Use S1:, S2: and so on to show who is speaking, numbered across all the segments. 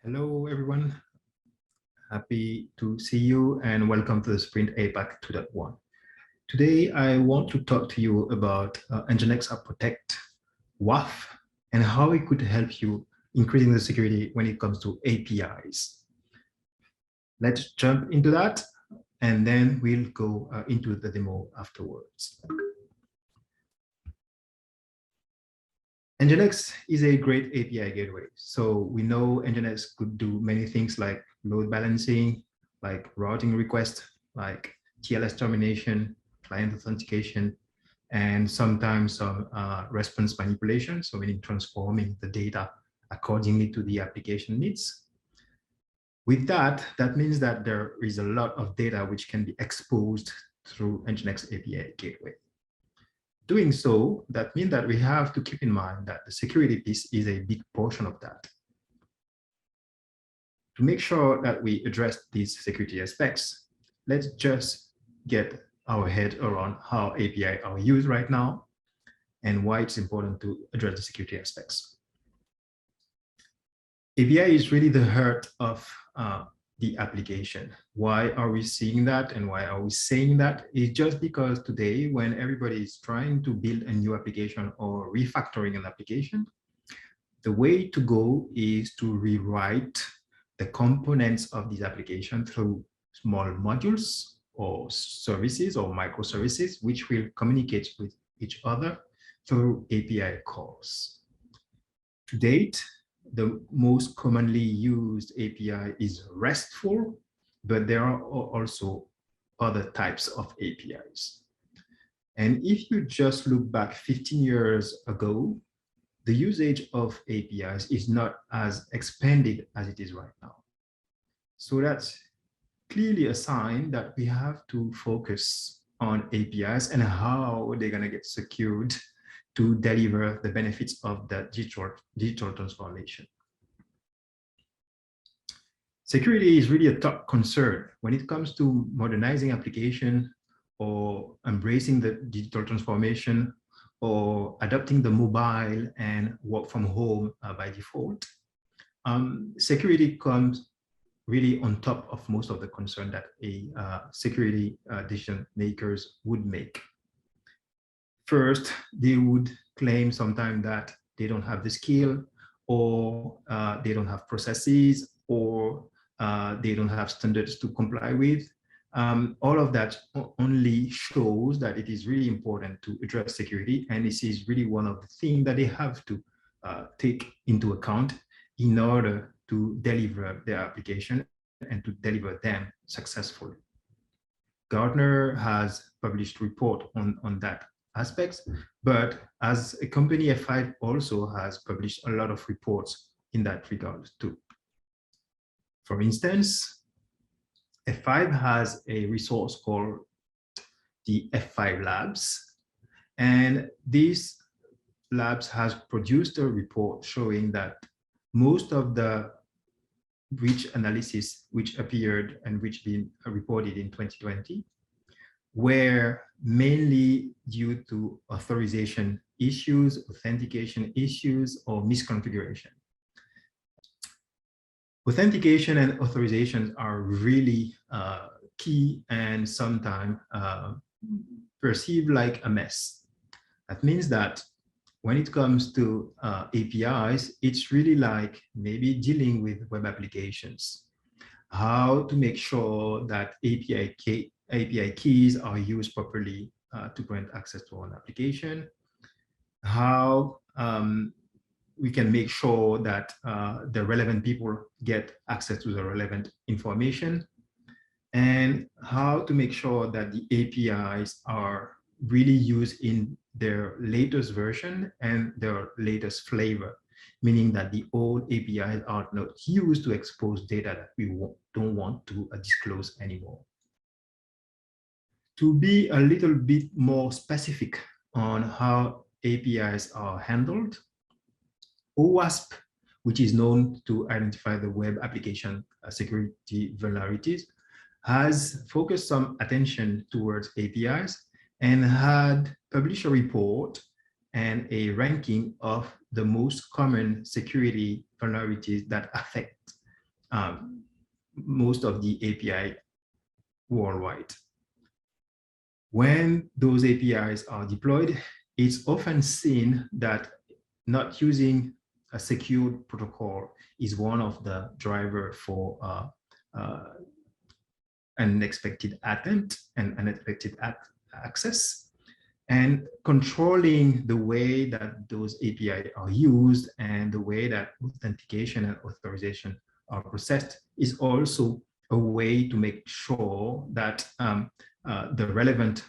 S1: Hello, everyone. Happy to see you and welcome to the Sprint APAC 2.1. Today, I want to talk to you about NGINX App Protect WAF and how it could help you increasing the security when it comes to APIs. Let's jump into that, and then we'll go into the demo afterwards. NGINX is a great API gateway. So we know NGINX could do many things like load balancing, like routing requests, like TLS termination, client authentication, and sometimes some response manipulation. So meaning transforming the data accordingly to the application needs. With that, that means that there is a lot of data which can be exposed through NGINX API Gateway. Doing so, that means that we have to keep in mind that the security piece is a big portion of that. To make sure that we address these security aspects, let's just get our head around how API are used right now and why it's important to address the security aspects. API is really the heart of the application. Why are we seeing that and why are we saying that? It's just because today, when everybody is trying to build a new application or refactoring an application, the way to go is to rewrite the components of this application through small modules or services or microservices, which will communicate with each other through API calls. To date, the most commonly used API is RESTful, but there are also other types of APIs. And if you just look back 15 years ago, the usage of APIs is not as expanded as it is right now. So that's clearly a sign that we have to focus on APIs and how they're going to get secured to deliver the benefits of that digital transformation. Security is really a top concern when it comes to modernizing application or embracing the digital transformation or adopting the mobile and work from home by default. Security comes really on top of most of the concern that a security decision makers would make. First, they would claim sometimes that they don't have the skill, or they don't have processes, or they don't have standards to comply with. All of that only shows that it is really important to address security, and this is really one of the things that they have to take into account in order to deliver their application and to deliver them successfully. Gartner has published a report on that aspects, but as a company, F5 also has published a lot of reports in that regard too. For instance, F5 has a resource called the F5 Labs, and this labs has produced a report showing that most of the breach analysis which appeared and which been reported in 2020 were mainly due to authorization issues, authentication issues, or misconfiguration. Authentication and authorizations are really key and sometimes perceived like a mess. That means that when it comes to APIs, it's really like maybe dealing with web applications. How to make sure that API keys are used properly to grant access to an application. How we can make sure that the relevant people get access to the relevant information, and how to make sure that the APIs are really used in their latest version and their latest flavor, meaning that the old APIs are not used to expose data that we don't want to disclose anymore. To be a little bit more specific on how APIs are handled, OWASP, which is known to identify the web application security vulnerabilities, has focused some attention towards APIs and had published a report and a ranking of the most common security vulnerabilities that affect most of the API worldwide. When those APIs are deployed, it's often seen that not using a secured protocol is one of the drivers for unexpected attempt and unexpected access, and controlling the way that those API are used and the way that authentication and authorization are processed is also a way to make sure that the relevant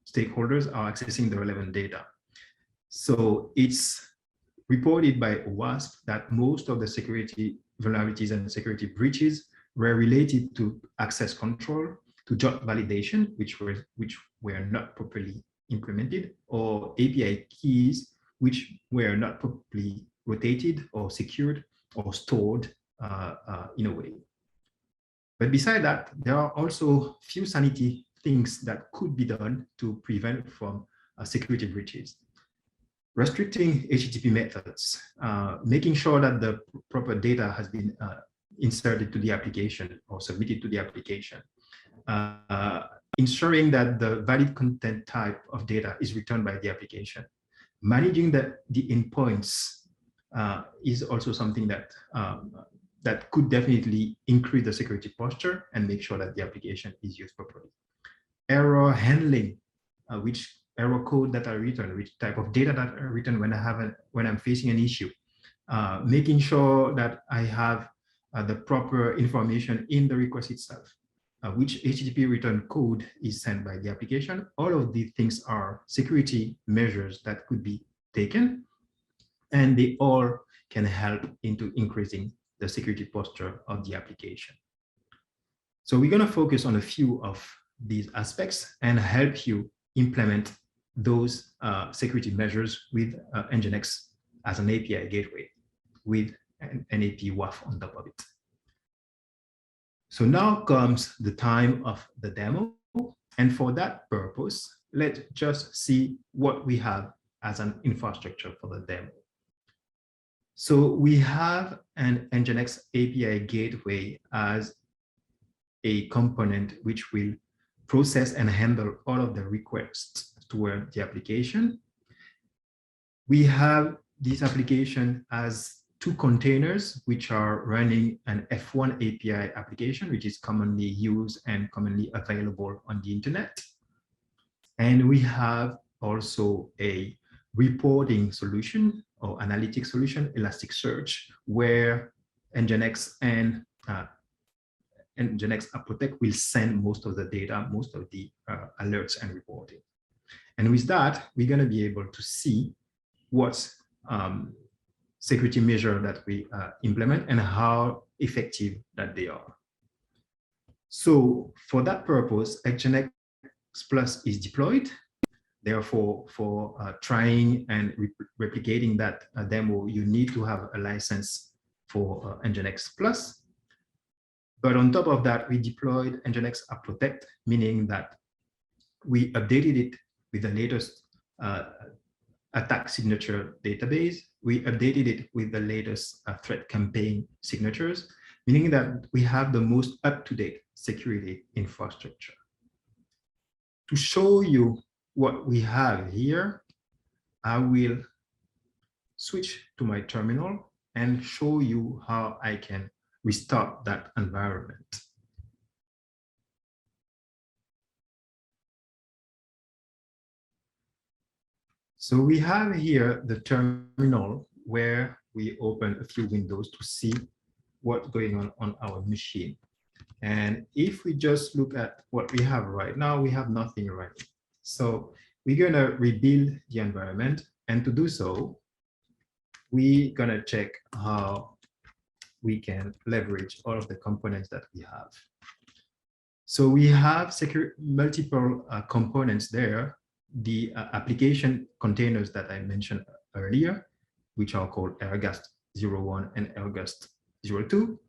S1: stakeholders are accessing the relevant data. So it's reported by OWASP that most of the security vulnerabilities and security breaches were related to access control, to job validation, which were not properly implemented, or API keys, which were not properly rotated or secured or stored in a way. But beside that, there are also few sanity things that could be done to prevent from security breaches. Restricting HTTP methods, making sure that the proper data has been inserted to the application or submitted to the application, ensuring that the valid content type of data is returned by the application. Managing the endpoints is also something that that could definitely increase the security posture and make sure that the application is used properly. Error handling, which error code that are written, which type of data that are written when I'm facing an issue, making sure that I have the proper information in the request itself, which HTTP return code is sent by the application. All of these things are security measures that could be taken, and they all can help into increasing the security posture of the application. So we're going to focus on a few of these aspects and help you implement those security measures with NGINX as an API gateway with an API WAF on top of it. So now comes the time of the demo. And for that purpose, let's just see what we have as an infrastructure for the demo. So we have an NGINX API gateway as a component which will process and handle all of the requests toward the application. We have this application as two containers which are running an F1 API application, which is commonly used and commonly available on the internet. And we have also a reporting solution or analytic solution, Elasticsearch, where NGINX and NGINX App Protect will send most of the data, most of the alerts and reporting. And with that, we're going to be able to see what security measure that we implement and how effective that they are. So for that purpose, NGINX Plus is deployed. Therefore, for trying and replicating that demo, you need to have a license for NGINX Plus. But on top of that, we deployed NGINX App Protect, meaning that we updated it with the latest attack signature database. We updated it with the latest threat campaign signatures, meaning that we have the most up-to-date security infrastructure. To show you what we have here, I will switch to my terminal and show you how I can restart that environment. So we have here the terminal where we open a few windows to see what's going on our machine. And if we just look at what we have right now, we have nothing running. So we're going to rebuild the environment. And to do so, we're going to check how we can leverage all of the components that we have. So we have multiple components there. The application containers that I mentioned earlier, which are called Airgast 01 and Airgast 02.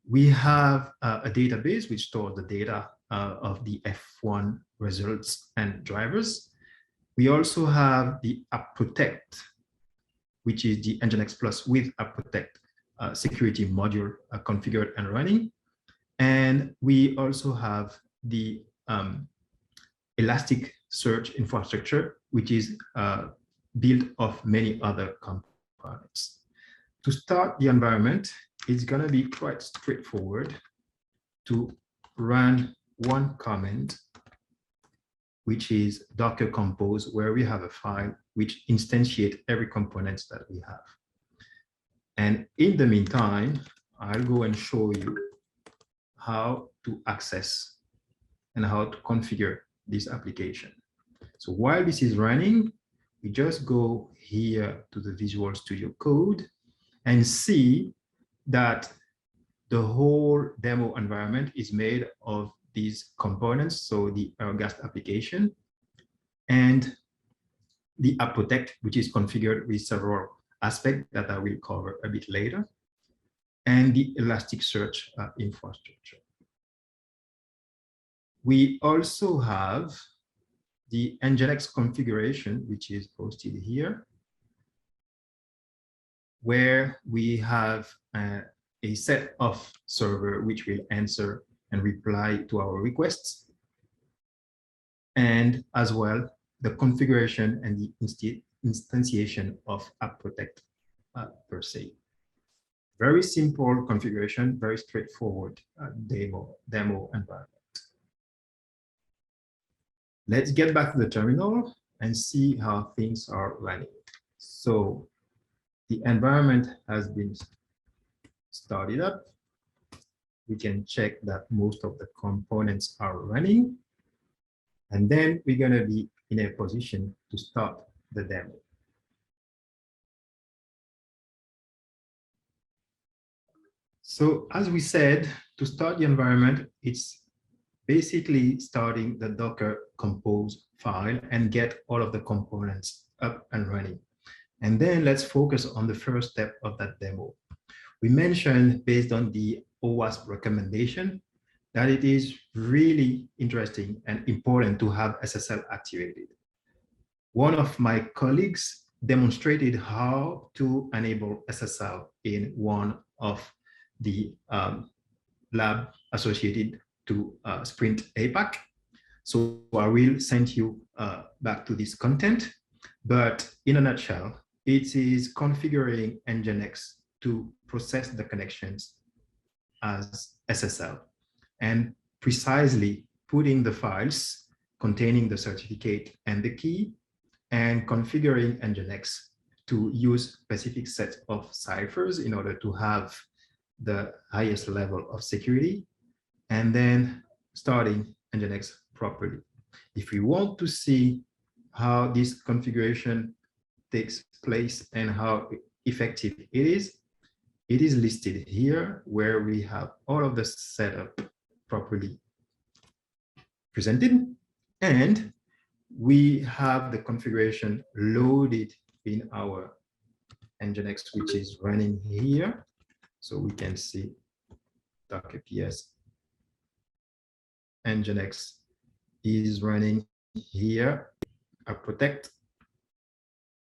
S1: We have a database which stores the data of the F1 results and drivers. We also have the App Protect, which is the NGINX Plus with App Protect security module configured and running. And we also have the Elasticsearch infrastructure, which is built of many other components. To start the environment, it's going to be quite straightforward to run one command, which is docker compose, where we have a file which instantiates every component that we have. And in the meantime, I'll go and show you how to access and how to configure this application. So while this is running, we just go here to the Visual Studio Code and see that the whole demo environment is made of these components. So the OWASP application and the App Protect, which is configured with several aspects that I will cover a bit later, and the Elasticsearch infrastructure. We also have the NGINX configuration, which is posted here, where we have a set of server which will answer and reply to our requests, and as well the configuration and the instantiation of App Protect per se. Very simple configuration, very straightforward demo environment. Let's get back to the terminal and see how things are running. So the environment has been started up. We can check that most of the components are running. And then we're going to be in a position to start the demo. So as we said, to start the environment, it's basically starting the Docker compose file and get all of the components up and running. And then let's focus on the first step of that demo. We mentioned, based on the OWASP recommendation, that it is really interesting and important to have SSL activated. One of my colleagues demonstrated how to enable SSL in one of the lab associated to Sprint APAC. So I will send you back to this content, but in a nutshell, it is configuring NGINX to process the connections as SSL and precisely putting the files containing the certificate and the key and configuring NGINX to use specific set of ciphers in order to have the highest level of security, and then starting NGINX properly. If we want to see how this configuration takes place and how effective it is listed here, where we have all of the setup properly presented, and we have the configuration loaded in our NGINX, which is running here. So we can see Docker PS NGINX is running here. App Protect,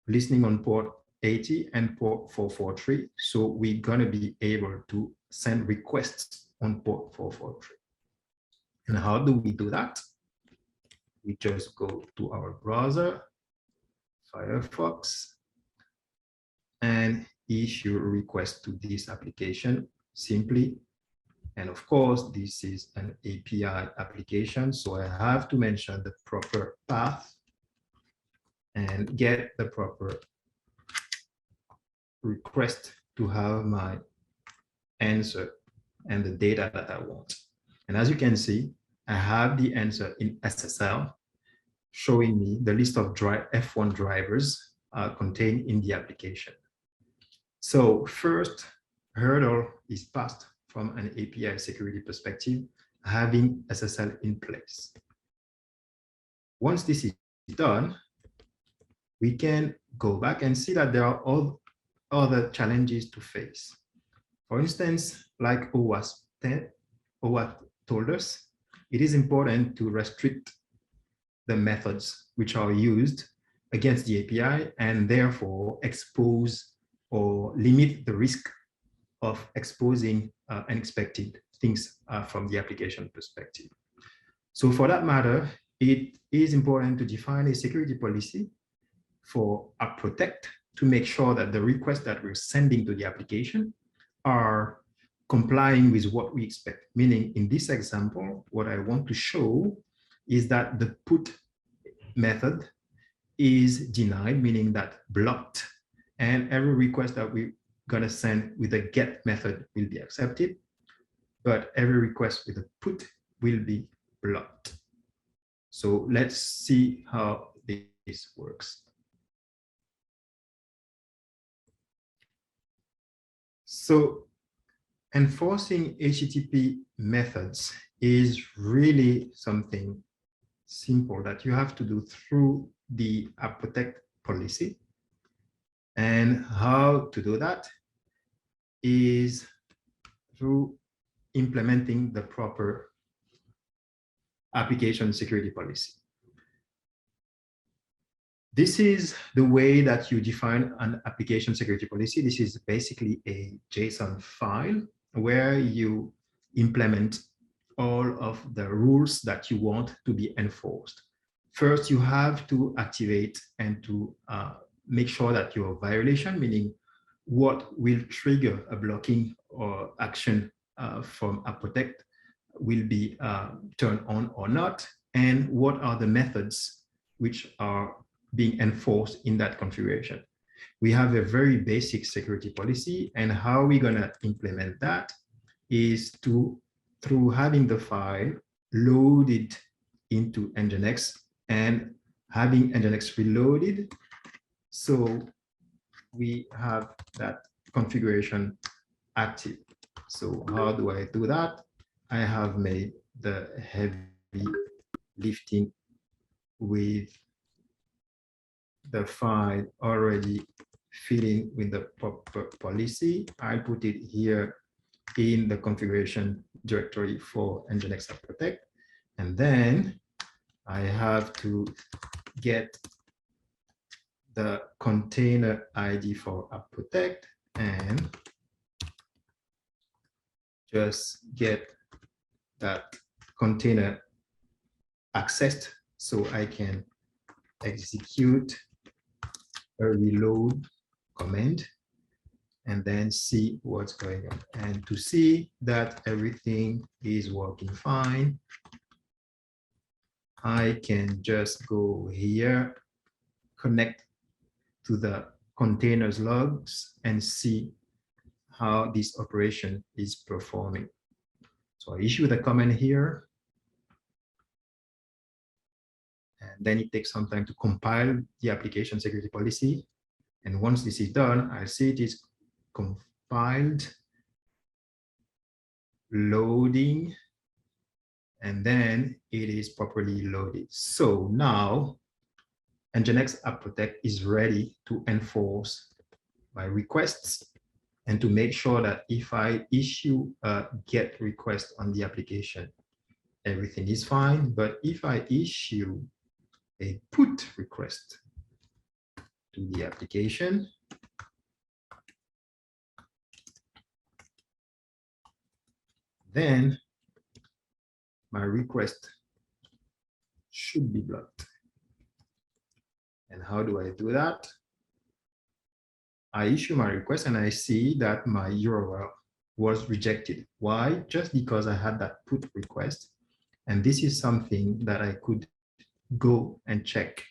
S1: listening on port 80 and port 443. So we're going to be able to send requests on port 443. And how do we do that? We just go to our browser, Firefox, and issue a request to this application simply. And of course, this is an API application, so I have to mention the proper path and get the proper request to have my answer and the data that I want. And as you can see, I have the answer in SSL showing me the list of F1 drivers contained in the application. So first hurdle is passed from an API security perspective, having SSL in place. Once this is done, we can go back and see that there are all other challenges to face. For instance, like OWASP told us, it is important to restrict the methods which are used against the API and therefore expose or limit the risk of exposing unexpected things from the application perspective. So for that matter, it is important to define a security policy for App Protect to make sure that the requests that we're sending to the application are complying with what we expect. Meaning, in this example, what I want to show is that the put method is denied, meaning that blocked, and every request that we're going to send with the get method will be accepted, but every request with a put will be blocked. So let's see how this works. So enforcing HTTP methods is really something simple that you have to do through the App Protect policy. And how to do that is through implementing the proper application security policy. This is the way that you define an application security policy. This is basically a JSON file where you implement all of the rules that you want to be enforced. First, you have to activate and to make sure that your violation, meaning what will trigger a blocking or action from App Protect, will be turned on or not, and what are the methods which are being enforced in that configuration. We have a very basic security policy, and how we're going to implement that is through having the file loaded into NGINX and having NGINX reloaded. So we have that configuration active. So how do I do that? I have made the heavy lifting with the file already filling with the proper policy. I put it here in the configuration directory for NGINX App Protect. And then I have to get the container ID for App Protect and just get that container accessed so I can execute a reload command and then see what's going on. And to see that everything is working fine, I can just go here, connect to the containers logs and see how this operation is performing. So I issue the command here, and then it takes some time to compile the application security policy. And once this is done, I see it is compiled, loading, and then it is properly loaded. So now NGINX App Protect is ready to enforce my requests and to make sure that if I issue a GET request on the application, everything is fine. But if I issue a PUT request to the application, then my request should be blocked. And how do I do that? I issue my request and I see that my URL was rejected. Why? Just because I had that PUT request. And this is something that I could go and check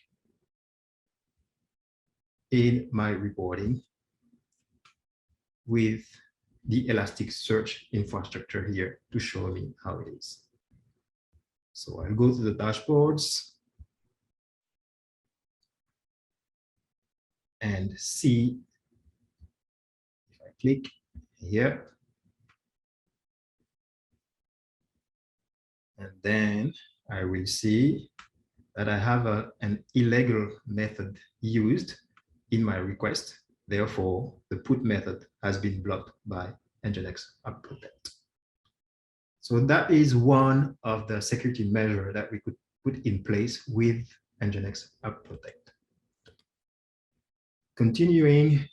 S1: in my reporting with the Elasticsearch infrastructure here to show me how it is. So I'll go to the dashboards and see if I click here. And then I will see that I have an illegal method used in my request. Therefore, the PUT method has been blocked by NGINX App Protect. So that is one of the security measures that we could put in place with NGINX App Protect. Continuing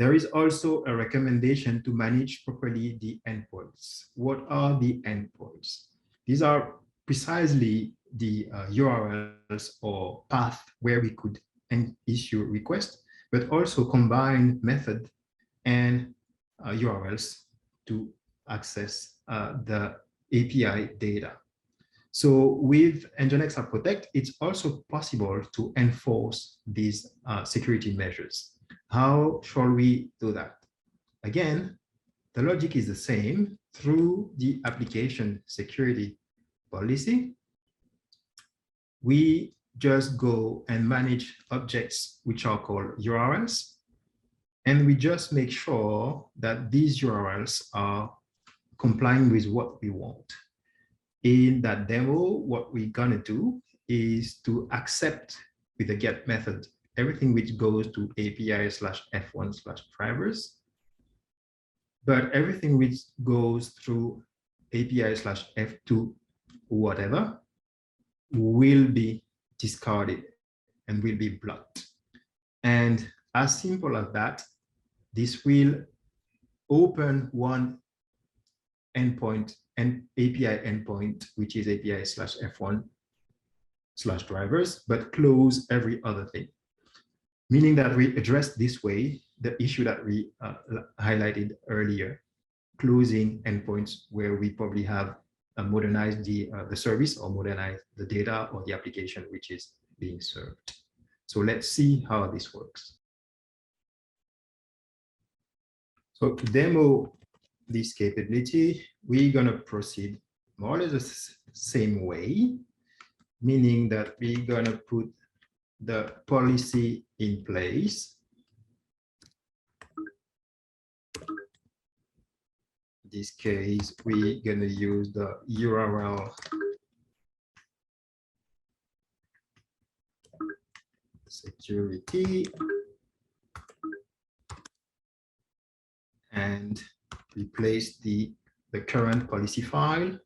S1: There is also a recommendation to manage properly the endpoints. What are the endpoints? These are precisely the URLs or path where we could issue requests, but also combine method and URLs to access the API data. So with NGINX App Protect, it's also possible to enforce these security measures. How shall we do that? Again, the logic is the same through the application security policy. We just go and manage objects which are called URLs. And we just make sure that these URLs are complying with what we want. In that demo, what we're gonna do is to accept with the get method everything which goes to API/F1/drivers, but everything which goes through API/F2 whatever will be discarded and will be blocked. And as simple as that, this will open one endpoint and API endpoint, which is API/F1/drivers, but close every other thing. Meaning that we address this way the issue that we highlighted earlier, closing endpoints where we probably have modernized the service or modernized the data or the application which is being served. So let's see how this works. So to demo this capability, we're going to proceed more or less the same way, meaning that we're going to put the policy in place. In this case, we're going to use the URL security and replace the current policy file.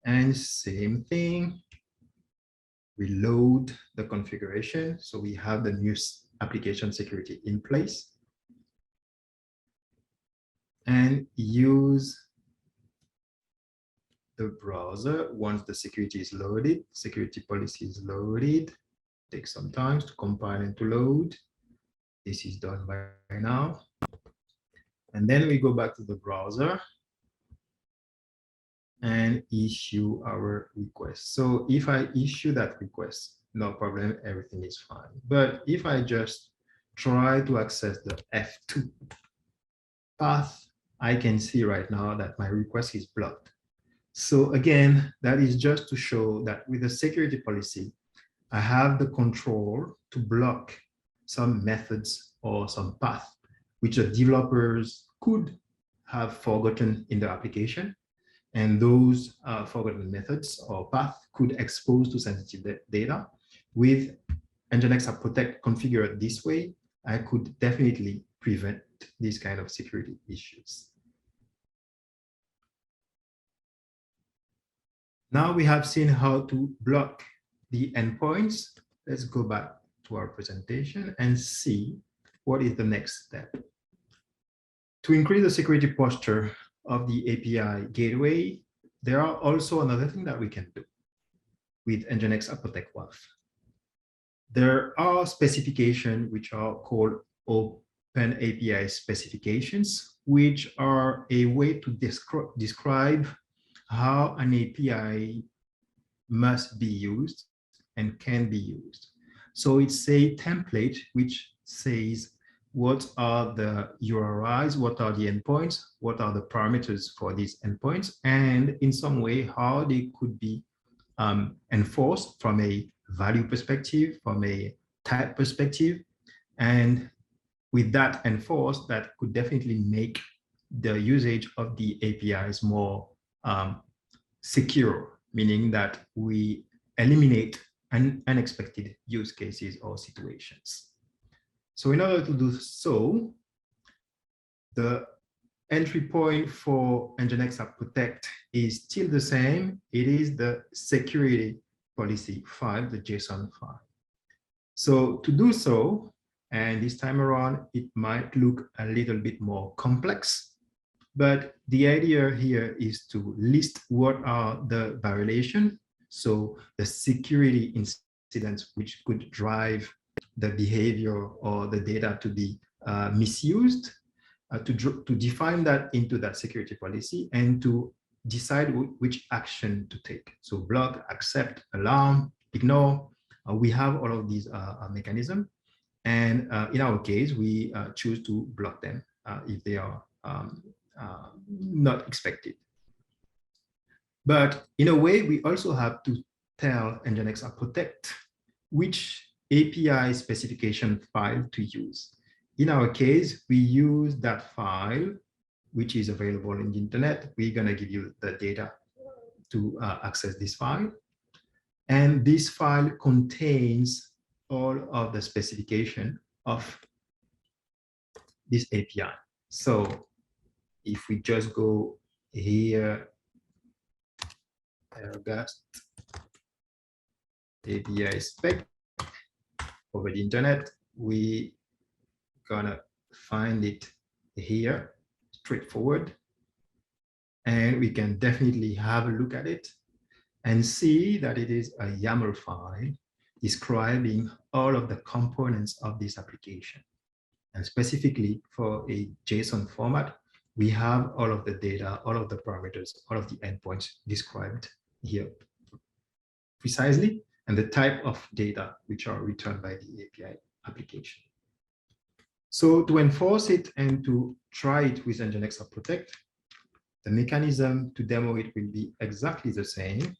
S1: And same thing, we load the configuration. So we have the new application security in place. And use the browser once the security is loaded, security policy is loaded. Takes some time to compile and to load. This is done by now. And then we go back to the browser and issue our request. So if I issue that request, no problem, everything is fine. But if I just try to access the F2 path, I can see right now that my request is blocked. So again, that is just to show that with the security policy, I have the control to block some methods or some path which the developers could have forgotten in the application. And those forgotten methods or path could expose to sensitive data. With NGINX App Protect configured this way, I could definitely prevent these kind of security issues. Now we have seen how to block the endpoints. Let's go back to our presentation and see what is the next step. To increase the security posture of the API gateway, there are also another thing that we can do with NGINX App Protect WAF. There are specifications which are called Open API specifications, which are a way to describe how an API must be used and can be used. So it's a template which says what are the URIs, what are the endpoints, what are the parameters for these endpoints, and in some way how they could be enforced from a value perspective, from a type perspective. And with that enforced, that could definitely make the usage of the APIs more secure, meaning that we eliminate unexpected use cases or situations. So in order to do so, the entry point for NGINX App Protect is still the same. It is the security policy file, the JSON file. So to do so, And this time around, it might look a little bit more complex. But the idea here is to list what are the violations, so the security incidents which could drive the behavior or the data to be misused, to define that into that security policy and to decide which action to take. So block, accept, alarm, ignore. We have all of these mechanisms. And in our case, we choose to block them if they are not expected. But in a way, we also have to tell NGINX App Protect which API specification file to use. In our case, we use that file, which is available in the internet. We're going to give you the data to access this file. And this file contains all of the specification of this API. So if we just go here, August API spec over the internet, we gonna find it here, straightforward. And we can definitely have a look at it and see that it is a YAML file describing all of the components of this application. And specifically for a JSON format, we have all of the data, all of the parameters, all of the endpoints described here precisely, and the type of data which are returned by the API application. So to enforce it and to try it with NGINX App Protect, the mechanism to demo it will be exactly the same.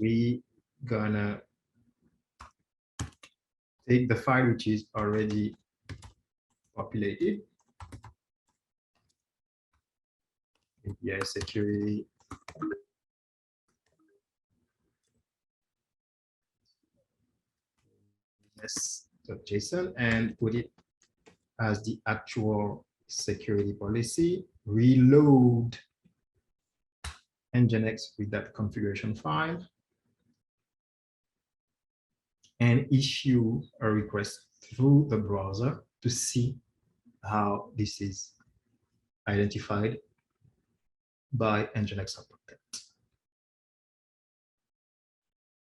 S1: We gonna take the file which is already populated, API Security JSON, and put it as the actual security policy, reload NGINX with that configuration file, and issue a request through the browser to see how this is identified by NGINX App Protect.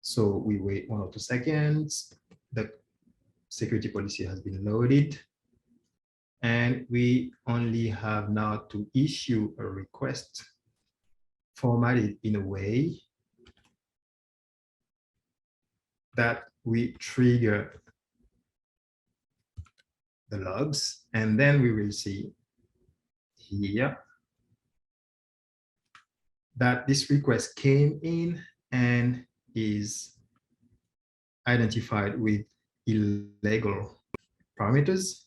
S1: So we wait 1 or 2 seconds. The security policy has been loaded. And we only have now to issue a request formatted in a way that we trigger the logs. And then we will see here that this request came in and is identified with illegal parameters,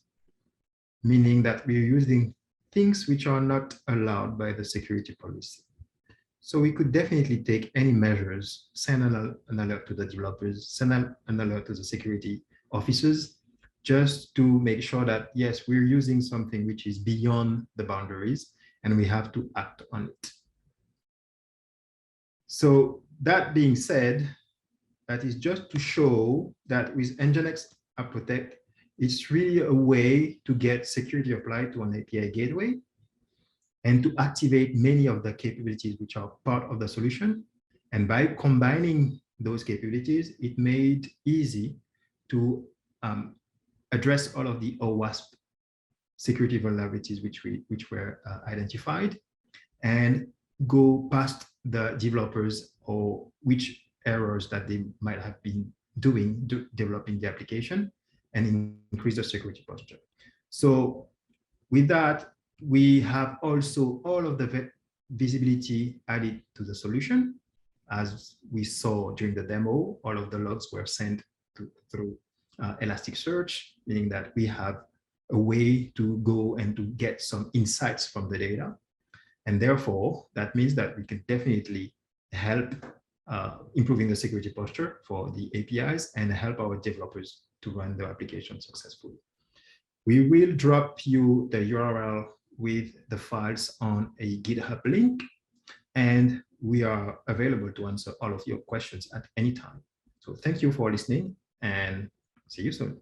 S1: meaning that we're using things which are not allowed by the security policy. So we could definitely take any measures, send an alert to the developers, send an alert to the security officers, just to make sure that, yes, we're using something which is beyond the boundaries and we have to act on it. So that being said, that is just to show that with NGINX App Protect, it's really a way to get security applied to an API gateway and to activate many of the capabilities which are part of the solution. And by combining those capabilities, it made easy to address all of the OWASP security vulnerabilities which were identified, and go past the developers or which errors that they might have been doing developing the application, and increase the security posture. So with that, we have also all of the visibility added to the solution. As we saw during the demo, all of the logs were sent through Elasticsearch, meaning that we have a way to go and to get some insights from the data. And therefore, that means that we can definitely help improving the security posture for the APIs and help our developers to run the application successfully. We will drop you the URL with the files on a GitHub link, and we are available to answer all of your questions at any time. So thank you for listening, and see you soon.